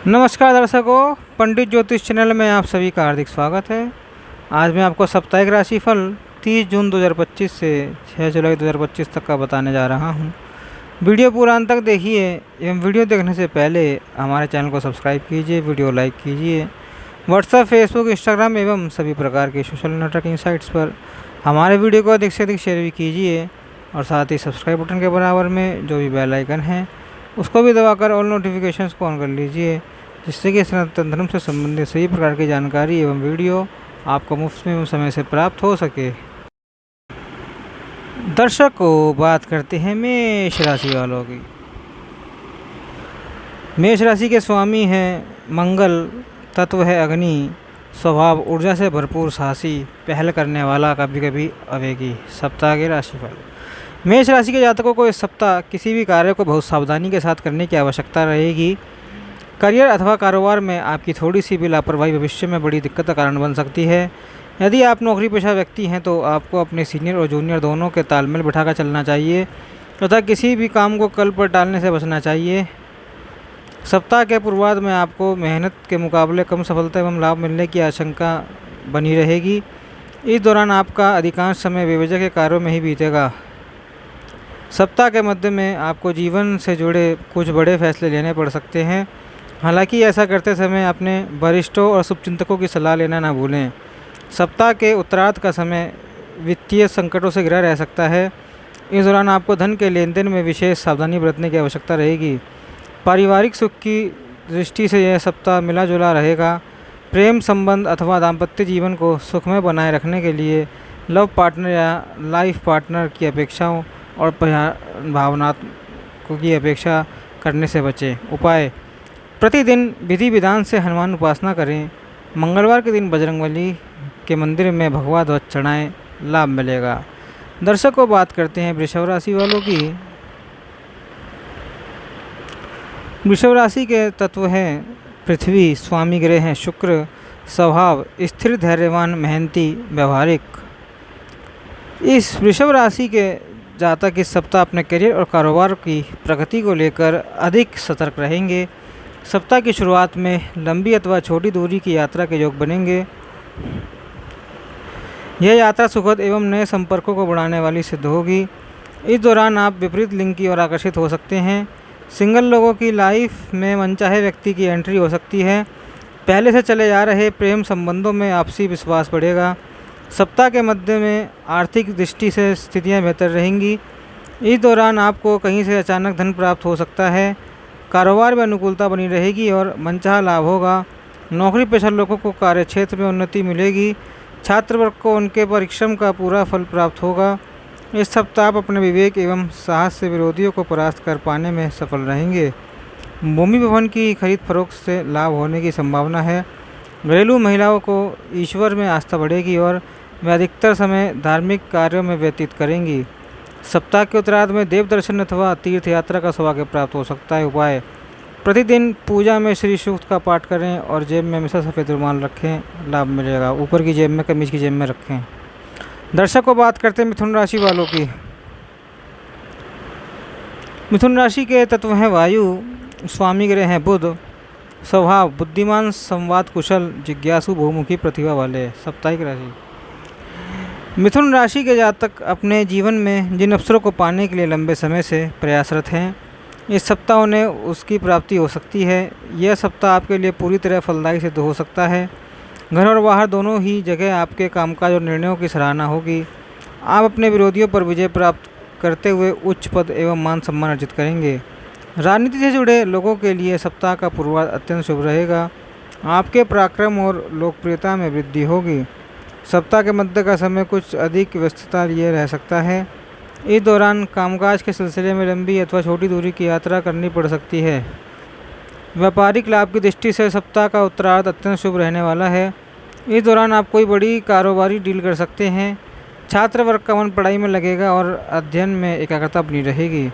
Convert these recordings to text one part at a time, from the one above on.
नमस्कार दर्शकों, पंडित ज्योतिष चैनल में आप सभी का हार्दिक स्वागत है। आज मैं आपको साप्ताहिक राशिफल 30 जून 2025 से 6 जुलाई 2025 तक का बताने जा रहा हूं। वीडियो पूरा अंत तक देखिए एवं वीडियो देखने से पहले हमारे चैनल को सब्सक्राइब कीजिए, वीडियो लाइक कीजिए। व्हाट्सएप, फेसबुक, इंस्टाग्राम एवं सभी प्रकार के सोशल नेटवर्किंग साइट्स पर हमारे वीडियो को अधिक से अधिक शेयर भी कीजिए और साथ ही सब्सक्राइब बटन के बराबर में जो भी बेल आइकन है उसको भी दबाकर ऑल नोटिफिकेशंस को ऑन कर लीजिए, जिससे कि सनातन धर्म से संबंधित सभी प्रकार की जानकारी एवं वीडियो आपको मुफ्त में एवं समय से प्राप्त हो सके। दर्शकों, बात करते हैं मेष राशि वालों की। मेष राशि के स्वामी हैं मंगल, तत्व है अग्नि, स्वभाव ऊर्जा से भरपूर, साहसी, पहल करने वाला, कभी कभी आवेगी। सप्ताह के राशिफल। मेष राशि के जातकों को इस सप्ताह किसी भी कार्य को बहुत सावधानी के साथ करने की आवश्यकता रहेगी। करियर अथवा कारोबार में आपकी थोड़ी सी भी लापरवाही भविष्य में बड़ी दिक्कत का कारण बन सकती है। यदि आप नौकरी पेशा व्यक्ति हैं तो आपको अपने सीनियर और जूनियर दोनों के तालमेल बिठाकर चलना चाहिए तथा किसी भी काम को कल पर टालने से बचना चाहिए। सप्ताह के पूर्वार्ध में आपको मेहनत के मुकाबले कम सफलता एवं लाभ मिलने की आशंका बनी रहेगी। इस दौरान आपका अधिकांश समय बेवजह के कार्यों में ही बीतेगा। सप्ताह के मध्य में आपको जीवन से जुड़े कुछ बड़े फैसले लेने पड़ सकते हैं। हालांकि ऐसा करते समय अपने वरिष्ठों और शुभचिंतकों की सलाह लेना ना भूलें। सप्ताह के उत्तरार्ध का समय वित्तीय संकटों से घिरा रह सकता है। इस दौरान आपको धन के लेन देन में विशेष सावधानी बरतने की आवश्यकता रहेगी। पारिवारिक सुख की दृष्टि से यह सप्ताह मिला जुला रहेगा। प्रेम संबंध अथवा दाम्पत्य जीवन को सुखमय बनाए रखने के लिए लव पार्टनर या लाइफ पार्टनर की अपेक्षाओं और भावनात्मक की अपेक्षा करने से बचें। उपाय: प्रतिदिन विधि विधान से हनुमान उपासना करें। मंगलवार के दिन बजरंगबली के मंदिर में भगवा ध्वज चढ़ाएं, लाभ मिलेगा। दर्शकों, बात करते हैं वृषभ राशि वालों की। वृषभ राशि के तत्व हैं पृथ्वी, स्वामी ग्रह हैं शुक्र, स्वभाव स्थिर, धैर्यवान, मेहनती, व्यवहारिक। इस वृषभ राशि के जातक इस सप्ताह अपने करियर और कारोबार की प्रगति को लेकर अधिक सतर्क रहेंगे। सप्ताह की शुरुआत में लंबी अथवा छोटी दूरी की यात्रा के योग बनेंगे। यह यात्रा सुखद एवं नए संपर्कों को बढ़ाने वाली सिद्ध होगी। इस दौरान आप विपरीत लिंग की ओर आकर्षित हो सकते हैं। सिंगल लोगों की लाइफ में मनचाहे व्यक्ति की एंट्री हो सकती है। पहले से चले आ रहे प्रेम संबंधों में आपसी विश्वास बढ़ेगा। सप्ताह के मध्य में आर्थिक दृष्टि से स्थितियां बेहतर रहेंगी। इस दौरान आपको कहीं से अचानक धन प्राप्त हो सकता है। कारोबार में अनुकूलता बनी रहेगी और मनचाहा लाभ होगा। नौकरी पेशा लोगों को कार्य क्षेत्र में उन्नति मिलेगी। छात्र वर्ग को उनके परिश्रम का पूरा फल प्राप्त होगा। इस सप्ताह आप अपने विवेक एवं साहस से विरोधियों को परास्त कर पाने में सफल रहेंगे। भूमि भवन की खरीद फरोख्त से लाभ होने की संभावना है। घरेलू महिलाओं को ईश्वर में आस्था बढ़ेगी और वे अधिकतर समय धार्मिक कार्यों में व्यतीत करेंगी। सप्ताह के उत्तरार्ध में देव दर्शन अथवा तीर्थ यात्रा का सौभाग्य प्राप्त हो सकता है। उपाय: प्रतिदिन पूजा में श्री सूक्त का पाठ करें और जेब में हमेशा सफ़ेद रुमाल रखें, लाभ मिलेगा। ऊपर की जेब में, कमीज की जेब में रखें। दर्शकों, बात करते हैं मिथुन राशि वालों की। मिथुन राशि के तत्व हैं वायु, स्वामी ग्रह हैं बुध, स्वभाव बुद्धिमान, संवाद कुशल, जिज्ञासु, बहुमुखी प्रतिभा वाले। साप्ताहिक राशि। मिथुन राशि के जातक अपने जीवन में जिन अवसरों को पाने के लिए लंबे समय से प्रयासरत हैं, इस सप्ताह उन्हें उसकी प्राप्ति हो सकती है। यह सप्ताह आपके लिए पूरी तरह फलदायी सिद्ध हो सकता है। घर और बाहर दोनों ही जगह आपके कामकाज और निर्णयों की सराहना होगी। आप अपने विरोधियों पर विजय प्राप्त करते हुए उच्च पद एवं मान सम्मान अर्जित करेंगे। राजनीति से जुड़े लोगों के लिए सप्ताह का पूर्वार्ध अत्यंत शुभ रहेगा। आपके पराक्रम और लोकप्रियता में वृद्धि होगी। सप्ताह के मध्य का समय कुछ अधिक व्यस्तता लिए रह सकता है। इस दौरान कामकाज के सिलसिले में लंबी अथवा छोटी दूरी की यात्रा करनी पड़ सकती है। व्यापारिक लाभ की दृष्टि से सप्ताह का उत्तरार्ध अत्यंत शुभ रहने वाला है। इस दौरान आप कोई बड़ी कारोबारी डील कर सकते हैं। छात्र वर्ग का मन पढ़ाई में लगेगा और अध्ययन में एकाग्रता बनी रहेगी।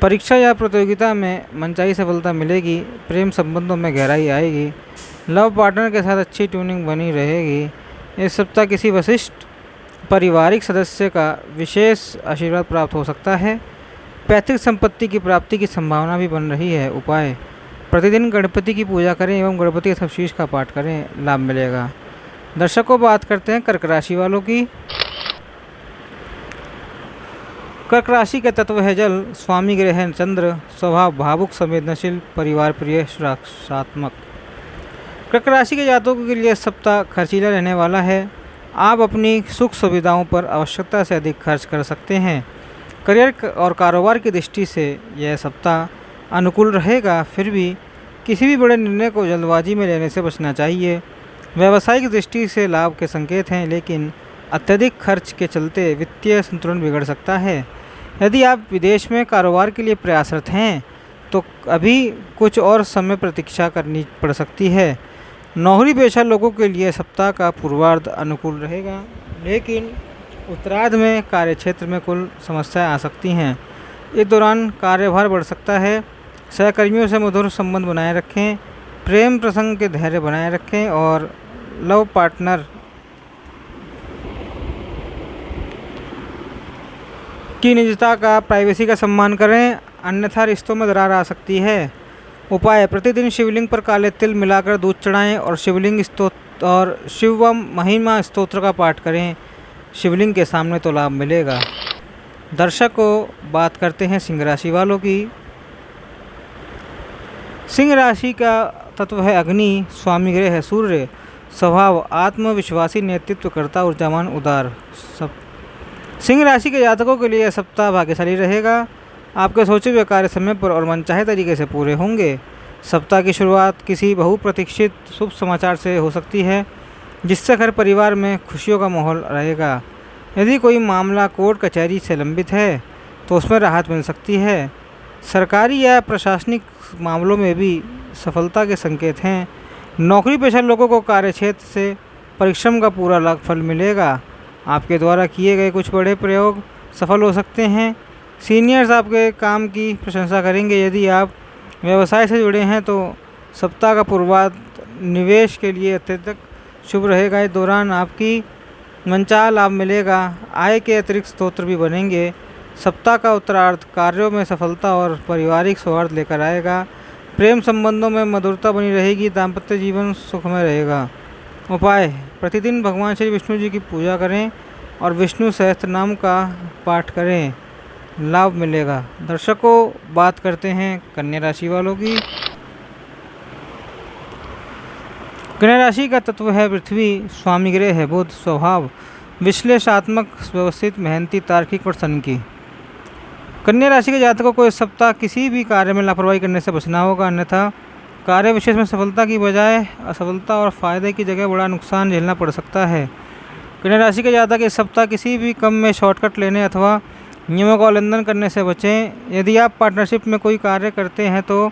परीक्षा या प्रतियोगिता में मनचाही सफलता मिलेगी। प्रेम संबंधों में गहराई आएगी। लव पार्टनर के साथ अच्छी ट्यूनिंग बनी रहेगी। इस सप्ताह किसी वरिष्ठ पारिवारिक सदस्य का विशेष आशीर्वाद प्राप्त हो सकता है। पैतृक संपत्ति की प्राप्ति की संभावना भी बन रही है। उपाय: प्रतिदिन गणपति की पूजा करें एवं गणपति सप्तशीष का पाठ करें, लाभ मिलेगा। दर्शकों, बात करते हैं कर्क राशि वालों की। कर्क राशि का तत्व है जल, स्वामी ग्रह है चंद्र, स्वभाव भावुक, संवेदनशील, परिवार प्रिय, सुरक्षात्मक। कर्क राशि के जातकों के लिए सप्ताह खर्चीला रहने वाला है। आप अपनी सुख सुविधाओं पर आवश्यकता से अधिक खर्च कर सकते हैं। करियर और कारोबार की दृष्टि से यह सप्ताह अनुकूल रहेगा, फिर भी किसी भी बड़े निर्णय को जल्दबाजी में लेने से बचना चाहिए। व्यावसायिक दृष्टि से लाभ के संकेत हैं, लेकिन अत्यधिक खर्च के चलते वित्तीय संतुलन बिगड़ सकता है। यदि आप विदेश में कारोबार के लिए प्रयासरत हैं तो अभी कुछ और समय प्रतीक्षा करनी पड़ सकती है। नौकरी पेशा लोगों के लिए सप्ताह का पूर्वार्ध अनुकूल रहेगा, लेकिन उत्तरार्ध में कार्यक्षेत्र में कुल समस्याएं आ सकती हैं। इस दौरान कार्यभार बढ़ सकता है। सहकर्मियों से मधुर संबंध बनाए रखें, प्रेम प्रसंग के धैर्य बनाए रखें और लव पार्टनर की निजता का, प्राइवेसी का सम्मान करें, अन्यथा रिश्तों में दरार आ सकती है। उपाय: प्रतिदिन शिवलिंग पर काले तिल मिलाकर दूध चढ़ाएं और शिवलिंग स्तोत्र और शिवम महिमा स्तोत्र का पाठ करें। शिवलिंग के सामने तो लाभ मिलेगा। दर्शकों, बात करते हैं सिंह राशि वालों की। सिंह राशि का तत्व है अग्नि, स्वामी ग्रह है सूर्य, स्वभाव आत्मविश्वासी, नेतृत्वकर्ता, ऊर्जावान, उदार। सब सिंह राशि के जातकों के लिए यह सप्ताह भाग्यशाली रहेगा। आपके सोचे हुए कार्य समय पर और मनचाहे तरीके से पूरे होंगे। सप्ताह की शुरुआत किसी बहुप्रतीक्षित शुभ समाचार से हो सकती है, जिससे घर परिवार में खुशियों का माहौल रहेगा। यदि कोई मामला कोर्ट कचहरी से लंबित है तो उसमें राहत मिल सकती है। सरकारी या प्रशासनिक मामलों में भी सफलता के संकेत हैं। नौकरी पेशा लोगों को कार्यक्षेत्र से परिश्रम का पूरा लाभ फल मिलेगा। आपके द्वारा किए गए कुछ बड़े प्रयोग सफल हो सकते हैं। सीनियर्स आपके काम की प्रशंसा करेंगे। यदि आप व्यवसाय से जुड़े हैं तो सप्ताह का पूर्वार्ध निवेश के लिए अत्यधिक शुभ रहेगा। इस दौरान आपकी मनचाहा लाभ मिलेगा। आय के अतिरिक्त स्रोत भी बनेंगे। सप्ताह का उत्तरार्ध कार्यों में सफलता और पारिवारिक सौहार्द लेकर आएगा। प्रेम संबंधों में मधुरता बनी रहेगी। दाम्पत्य जीवन सुखमय रहेगा। उपाय: प्रतिदिन भगवान श्री विष्णु जी की पूजा करें और विष्णु सहस्त्र नाम का पाठ करें, लाभ मिलेगा। दर्शकों, बात करते हैं कन्या राशि वालों की। कन्या राशि का तत्व है पृथ्वी, स्वामी ग्रह है बुध, स्वभाव विश्लेषणात्मक, व्यवस्थित, मेहनती, तार्किक और सनकी। कन्या राशि के जातकों को इस सप्ताह किसी भी कार्य में लापरवाही करने से बचना होगा, अन्यथा कार्य विशेष में सफलता की बजाय असफलता और फायदे की जगह बड़ा नुकसान झेलना पड़ सकता है। कन्या राशि के जातक इस सप्ताह किसी भी काम में शॉर्टकट लेने अथवा नियमों का उल्लंघन करने से बचें। यदि आप पार्टनरशिप में कोई कार्य करते हैं तो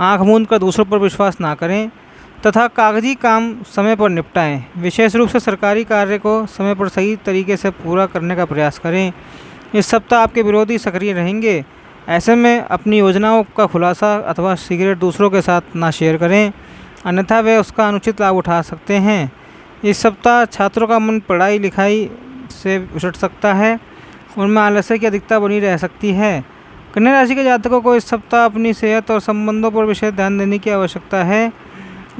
आंख मूंद कर दूसरों पर विश्वास ना करें तथा कागजी काम समय पर निपटाएं। विशेष रूप से सरकारी कार्य को समय पर सही तरीके से पूरा करने का प्रयास करें। इस सप्ताह आपके विरोधी सक्रिय रहेंगे। ऐसे में अपनी योजनाओं का खुलासा अथवा सीक्रेट दूसरों के साथ ना शेयर करें, अन्यथा वे उसका अनुचित लाभ उठा सकते हैं। इस सप्ताह छात्रों का मन पढ़ाई लिखाई से उछट सकता है, उनमें आलस्य की अधिकता बनी रह सकती है। कन्या राशि के जातकों को इस सप्ताह अपनी सेहत और संबंधों पर विशेष ध्यान देने की आवश्यकता है।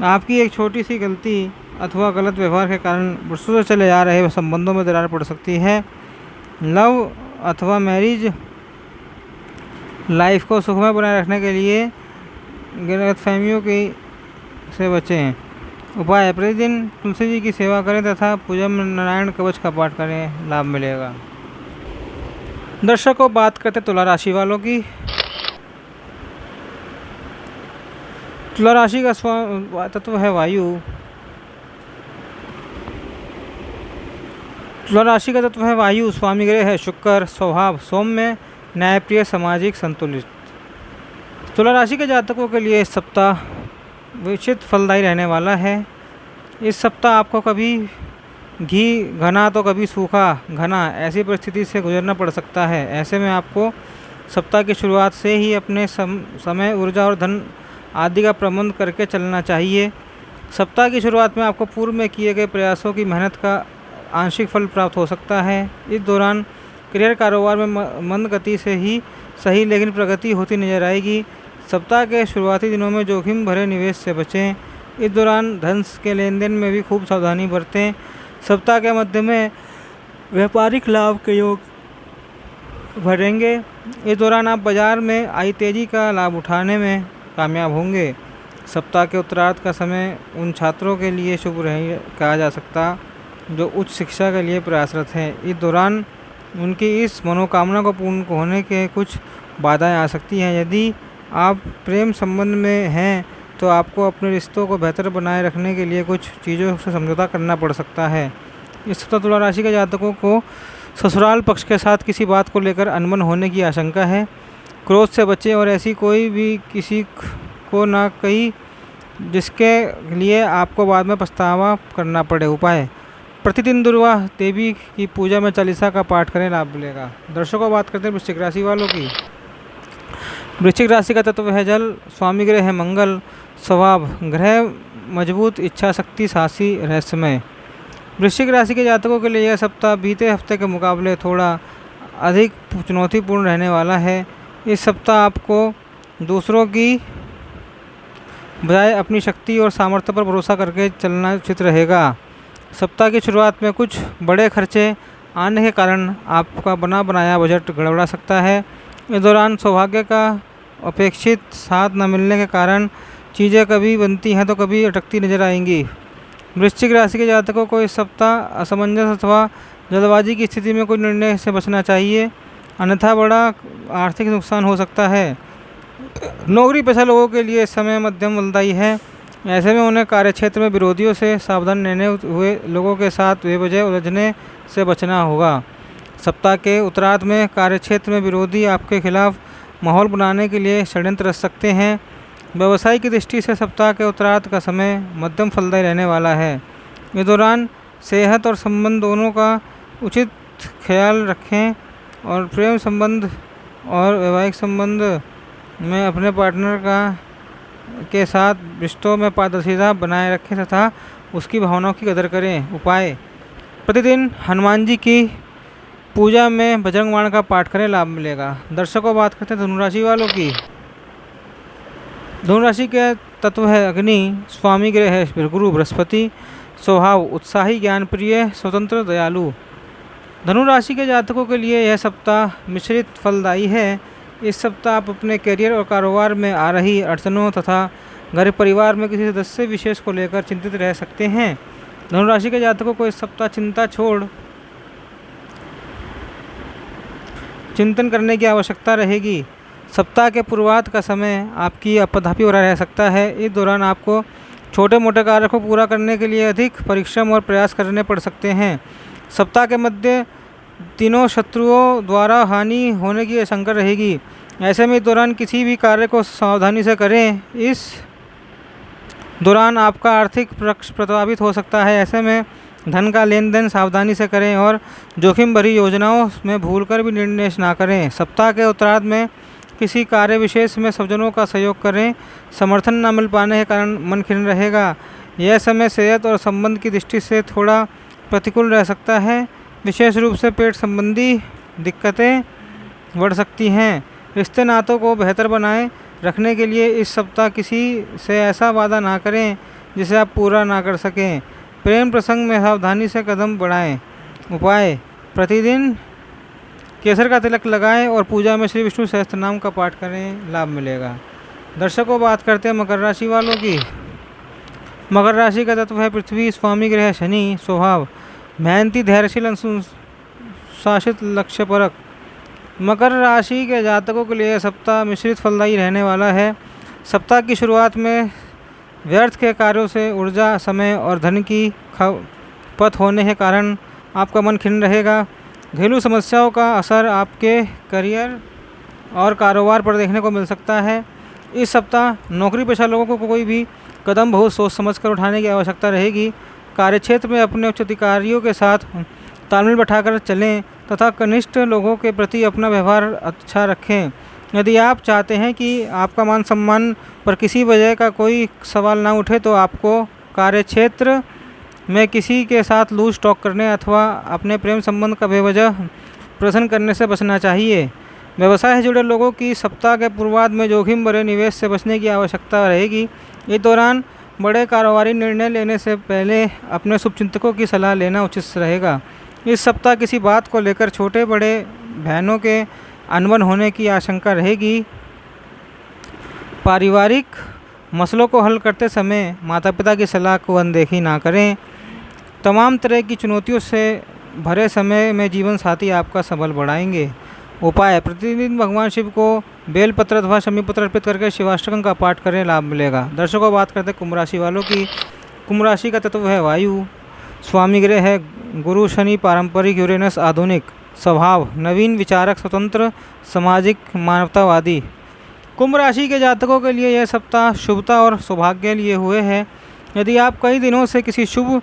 आपकी एक छोटी सी गलती अथवा गलत व्यवहार के कारण वर्षों से चले आ रहे संबंधों में दरार पड़ सकती है। लव अथवा मैरिज लाइफ को सुखमय बनाए रखने के लिए गलतफहमियों की से बचें। उपाय: प्रतिदिन तुलसी जी की सेवा करें तथा पूजा में नारायण कवच का पाठ करें, लाभ मिलेगा। दर्शकों, बात करते तुला राशि वालों की। तुला राशि का तत्व है वायु। तुला राशि का तत्व है वायु, स्वामी ग्रह है शुक्र, स्वभाव सौम्य, न्यायप्रिय, सामाजिक, संतुलित। तुला राशि के जातकों के लिए इस सप्ताह विचित्र फलदायी रहने वाला है। इस सप्ताह आपको कभी घी घना तो कभी सूखा घना ऐसी परिस्थिति से गुजरना पड़ सकता है। ऐसे में आपको सप्ताह की शुरुआत से ही अपने समय, ऊर्जा और धन आदि का प्रबंध करके चलना चाहिए। सप्ताह की शुरुआत में आपको पूर्व में किए गए प्रयासों की मेहनत का आंशिक फल प्राप्त हो सकता है। इस दौरान करियर कारोबार में मंद गति से ही सही लेकिन प्रगति होती नजर आएगी। सप्ताह के शुरुआती दिनों में जोखिम भरे निवेश से बचें। इस दौरान धन के लेन देन में भी खूब सावधानी बरतें। सप्ताह के मध्य में व्यापारिक लाभ के योग बढ़ेंगे। इस दौरान आप बाजार में आई तेजी का लाभ उठाने में कामयाब होंगे। सप्ताह के उत्तरार्ध का समय उन छात्रों के लिए शुभ कहा जा सकता जो उच्च शिक्षा के लिए प्रयासरत हैं। इस दौरान उनकी इस मनोकामना को पूर्ण होने के कुछ बाधाएं आ सकती हैं। यदि आप प्रेम संबंध में हैं तो आपको अपने रिश्तों को बेहतर बनाए रखने के लिए कुछ चीज़ों से समझौता करना पड़ सकता है। इस सप्ताह तुला राशि के जातकों को ससुराल पक्ष के साथ किसी बात को लेकर अनबन होने की आशंका है। क्रोध से बचें और ऐसी कोई भी किसी को ना कही जिसके लिए आपको बाद में पछतावा करना पड़े। उपाय: प्रतिदिन दुर्वा देवी की पूजा में चालीसा का पाठ करें, लाभ मिलेगा। दर्शकों, बात करते हैं वृश्चिक राशि वालों की। वृश्चिक राशि का तत्व है जल, स्वामी ग्रह है मंगल, स्वभाव ग्रह मजबूत, इच्छा शक्ति साहसी, रहस्यमय। वृश्चिक राशि के जातकों के लिए यह सप्ताह बीते हफ्ते के मुकाबले थोड़ा अधिक चुनौतीपूर्ण रहने वाला है। इस सप्ताह आपको दूसरों की बजाय अपनी शक्ति और सामर्थ्य पर भरोसा करके चलना उचित रहेगा। सप्ताह की शुरुआत में कुछ बड़े खर्चे आने के कारण आपका बना बनाया बजट गड़बड़ा सकता है। इस दौरान सौभाग्य का अपेक्षित साथ न मिलने के कारण चीज़ें कभी बनती हैं तो कभी अटकती नजर आएंगी। वृश्चिक राशि के जातकों को इस सप्ताह असमंजस अथवा जल्दबाजी की स्थिति में कोई निर्णय से बचना चाहिए, अन्यथा बड़ा आर्थिक नुकसान हो सकता है। नौकरी पेशा लोगों के लिए समय मध्यम फलदायी है। ऐसे में उन्हें कार्यक्षेत्र में विरोधियों से सावधान रहने हुए लोगों के साथ बेवजह उलझने से बचना होगा। सप्ताह के उत्तरार्ध में कार्यक्षेत्र में विरोधी आपके खिलाफ माहौल बनाने के लिए षड्यंत्र रच सकते हैं। व्यवसाय की दृष्टि से सप्ताह के उत्तरार्ध का समय मध्यम फलदायी रहने वाला है। इस दौरान सेहत और संबंध दोनों का उचित ख्याल रखें और प्रेम संबंध और वैवाहिक संबंध में अपने पार्टनर के साथ रिश्तों में पारदर्शिता बनाए रखें तथा उसकी भावनाओं की कदर करें। उपाय: प्रतिदिन हनुमान जी की पूजा में बजरंग बाण का पाठ करें, लाभ मिलेगा। दर्शकों, बात करते हैं धनुराशि वालों की। धनुराशि के तत्व है अग्नि, स्वामी ग्रह है गुरु बृहस्पति, स्वभाव उत्साही, ज्ञान प्रिय, स्वतंत्र, दयालु। धनुराशि के जातकों के लिए यह सप्ताह मिश्रित फलदायी है। इस सप्ताह आप अपने करियर और कारोबार में आ रही अड़चनों तथा घर परिवार में किसी सदस्य विशेष को लेकर चिंतित रह सकते हैं। धनुराशि के जातकों को इस सप्ताह चिंता छोड़ चिंतन करने की आवश्यकता रहेगी। सप्ताह के पूर्वार्ध का समय आपकी आपदापी हो रह सकता है। इस दौरान आपको छोटे मोटे कार्य को पूरा करने के लिए अधिक परिश्रम और प्रयास करने पड़ सकते हैं। सप्ताह के मध्य तीनों शत्रुओं द्वारा हानि होने की आशंका रहेगी। ऐसे में इस दौरान किसी भी कार्य को सावधानी से करें। इस दौरान आपका आर्थिक पक्ष प्रभावित हो सकता है। ऐसे में धन का लेन देन सावधानी से करें और जोखिम भरी योजनाओं में भूलकर भी निर्णय ना करें। सप्ताह के उत्तरार्ध में किसी कार्य विशेष में स्वजनों का सहयोग करें। समर्थन न मिल पाने के कारण मन खिन्न रहेगा। यह समय सेहत और संबंध की दृष्टि से थोड़ा प्रतिकूल रह सकता है। विशेष रूप से पेट संबंधी दिक्कतें बढ़ सकती हैं। रिश्ते नातों को बेहतर बनाए रखने के लिए इस सप्ताह किसी से ऐसा वादा ना करें जिसे आप पूरा ना कर सकें। प्रेम प्रसंग में सावधानी से कदम बढ़ाएं। उपाय: प्रतिदिन केसर का तिलक लगाएं और पूजा में श्री विष्णु सहस्त्रनाम का पाठ करें, लाभ मिलेगा। दर्शकों, बात करते हैं मकर राशि वालों की। मकर राशि का तत्व है पृथ्वी, स्वामी ग्रह शनि, स्वभाव मेहनती, धैर्यशील, अनुशासित, लक्ष्यपरक। मकर राशि के जातकों के लिए सप्ताह मिश्रित फलदायी रहने वाला है। सप्ताह की शुरुआत में व्यर्थ के कार्यों से ऊर्जा, समय और धन की खपत होने के कारण आपका मन खिन्न रहेगा। घरेलू समस्याओं का असर आपके करियर और कारोबार पर देखने को मिल सकता है। इस सप्ताह नौकरी पेशा लोगों को कोई भी कदम बहुत सोच समझकर उठाने की आवश्यकता रहेगी। कार्यक्षेत्र में अपने उच्च अधिकारियों के साथ तालमेल बैठाकर चलें तथा कनिष्ठ लोगों के प्रति अपना व्यवहार अच्छा रखें। यदि आप चाहते हैं कि आपका मान सम्मान पर किसी वजह का कोई सवाल ना उठे तो आपको कार्यक्षेत्र में किसी के साथ लूज टॉक करने अथवा अपने प्रेम संबंध का बेवजह प्रदर्शन करने से बचना चाहिए। व्यवसाय से जुड़े लोगों की सप्ताह के पूर्वार्ध में जोखिम भरे निवेश से बचने की आवश्यकता रहेगी। इस दौरान बड़े कारोबारी निर्णय लेने से पहले अपने शुभचिंतकों की सलाह लेना उचित रहेगा। इस सप्ताह किसी बात को लेकर छोटे बड़े बहनों के अनबन होने की आशंका रहेगी। पारिवारिक मसलों को हल करते समय माता पिता की सलाह को अनदेखी ना करें। तमाम तरह की चुनौतियों से भरे समय में जीवन साथी आपका सबल बढ़ाएंगे। उपाय: प्रतिदिन भगवान शिव को बेलपत्र अथवा शमीपत्र अर्पित करके शिवाष्टकम का पाठ करें, लाभ मिलेगा। दर्शकों, बात करते हैं कुंभ राशि वालों की। कुंभ राशि का तत्व है वायु, स्वामी ग्रह है गुरु शनि, पारंपरिक यूरेनस, आधुनिक स्वभाव, नवीन विचारक, स्वतंत्र, सामाजिक, मानवतावादी। कुंभ राशि के जातकों के लिए यह सप्ताह शुभता और सौभाग्य के लिए हुए है। यदि आप कई दिनों से किसी शुभ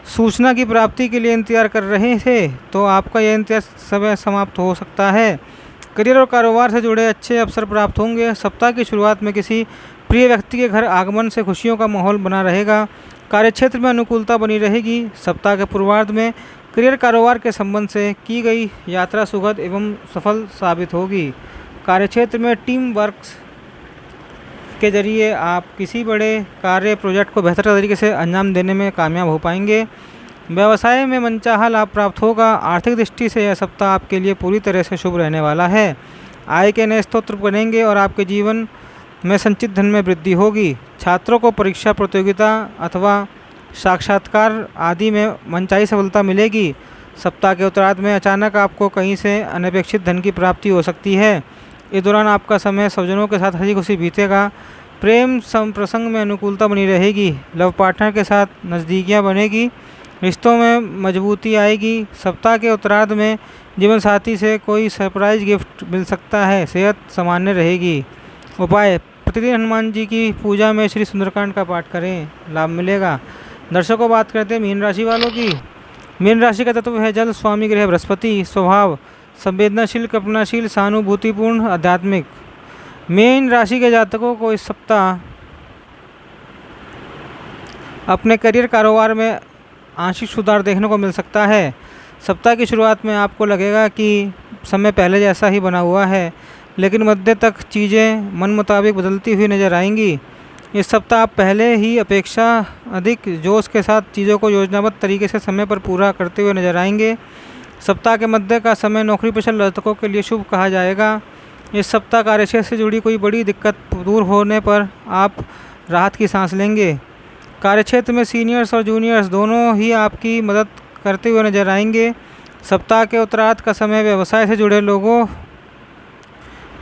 सूचना की प्राप्ति के लिए इंतजार कर रहे थे तो आपका यह इंतजार समय समाप्त हो सकता है। करियर और कारोबार से जुड़े अच्छे अवसर प्राप्त होंगे। सप्ताह की शुरुआत में किसी प्रिय व्यक्ति के घर आगमन से खुशियों का माहौल बना रहेगा। कार्यक्षेत्र में अनुकूलता बनी रहेगी। सप्ताह के पूर्वार्ध में करियर कारोबार के संबंध से की गई यात्रा सुखद एवं सफल साबित होगी। कार्यक्षेत्र में टीम वर्क के जरिए आप किसी बड़े कार्य प्रोजेक्ट को बेहतर तरीके से अंजाम देने में कामयाब हो पाएंगे। व्यवसाय में मनचाहा लाभ प्राप्त होगा। आर्थिक दृष्टि से यह सप्ताह आपके लिए पूरी तरह से शुभ रहने वाला है। आय के नए स्रोत बनेंगे और आपके जीवन में संचित धन में वृद्धि होगी। छात्रों को परीक्षा प्रतियोगिता अथवा साक्षात्कार आदि में मनचाही सफलता मिलेगी। सप्ताह के उत्तरार्ध में अचानक आपको कहीं से अनपेक्षित धन की प्राप्ति हो सकती है। इस दौरान आपका समय स्वजनों के साथ हंसी खुशी बीतेगा। प्रेम प्रसंग में अनुकूलता बनी रहेगी। लव पार्टनर के साथ नज़दीकियाँ बनेगी। रिश्तों में मजबूती आएगी। सप्ताह के उत्तरार्ध में जीवन साथी से कोई सरप्राइज गिफ्ट मिल सकता है। सेहत सामान्य रहेगी। उपाय: प्रतिदिन हनुमान जी की पूजा में श्री सुंदरकांड का पाठ करें, लाभ मिलेगा। दर्शकों, बात करते हैं मीन राशि वालों की। मीन राशि का तत्व है जल, स्वामी ग्रह बृहस्पति, स्वभाव संवेदनशील, कल्पनाशील, सहानुभूतिपूर्ण, आध्यात्मिक। मीन राशि के जातकों को इस सप्ताह अपने करियर कारोबार में आंशिक सुधार देखने को मिल सकता है। सप्ताह की शुरुआत में आपको लगेगा कि समय पहले जैसा ही बना हुआ है, लेकिन मध्य तक चीज़ें मन मुताबिक बदलती हुई नजर आएंगी। इस सप्ताह आप पहले ही अपेक्षा अधिक जोश के साथ चीज़ों को योजनाबद्ध तरीके से समय पर पूरा करते हुए नजर आएंगे। सप्ताह के मध्य का समय नौकरी पेशा जातकों के लिए शुभ कहा जाएगा। इस सप्ताह कार्यक्षेत्र से जुड़ी कोई बड़ी दिक्कत दूर होने पर आप राहत की सांस लेंगे। कार्यक्षेत्र में सीनियर्स और जूनियर्स दोनों ही आपकी मदद करते हुए नजर आएंगे। सप्ताह के उत्तरार्ध का समय व्यवसाय से जुड़े लोगों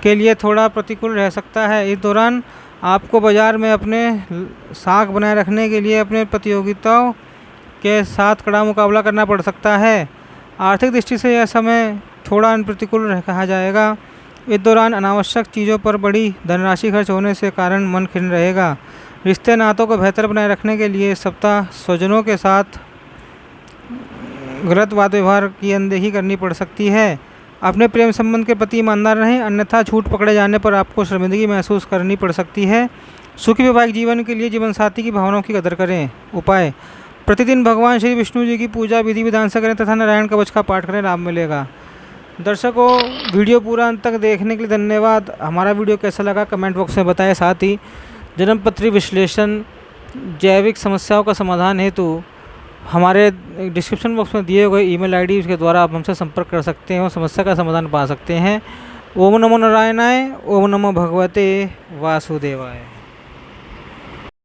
के लिए थोड़ा प्रतिकूल रह सकता है। इस दौरान आपको बाज़ार में अपने साख बनाए रखने के लिए अपने प्रतियोगिताओं के साथ कड़ा मुकाबला करना पड़ सकता है। आर्थिक दृष्टि से यह समय थोड़ा प्रतिकूल कहा जाएगा। इस दौरान अनावश्यक चीज़ों पर बड़ी धनराशि खर्च होने से कारण मन खिन्न रहेगा। रिश्ते नातों को बेहतर बनाए रखने के लिए सप्ताह स्वजनों के साथ गलत वाद व्यवहार की अनदेखी करनी पड़ सकती है। अपने प्रेम संबंध के प्रति ईमानदार रहें, अन्यथा छूट पकड़े जाने पर आपको शर्मिंदगी महसूस करनी पड़ सकती है। सुखी वैवाहिक जीवन के लिए जीवन साथी की भावनाओं की कदर करें। उपाय: प्रतिदिन भगवान श्री विष्णु जी की पूजा विधि विधान से करें तथा नारायण कवच का पाठ करें, लाभ मिलेगा। दर्शकों, वीडियो पूरा अंत तक देखने के लिए धन्यवाद। हमारा वीडियो कैसा लगा कमेंट बॉक्स में बताएं। साथ ही जन्मपत्री विश्लेषण, जैविक समस्याओं का समाधान हेतु हमारे डिस्क्रिप्शन बॉक्स में दिए गए ईमेल आईडी के द्वारा आप हमसे संपर्क कर सकते हैं और समस्या का समाधान पा सकते हैं। ओम नमो नारायणाय, ओम नमो भगवते वासुदेवाय।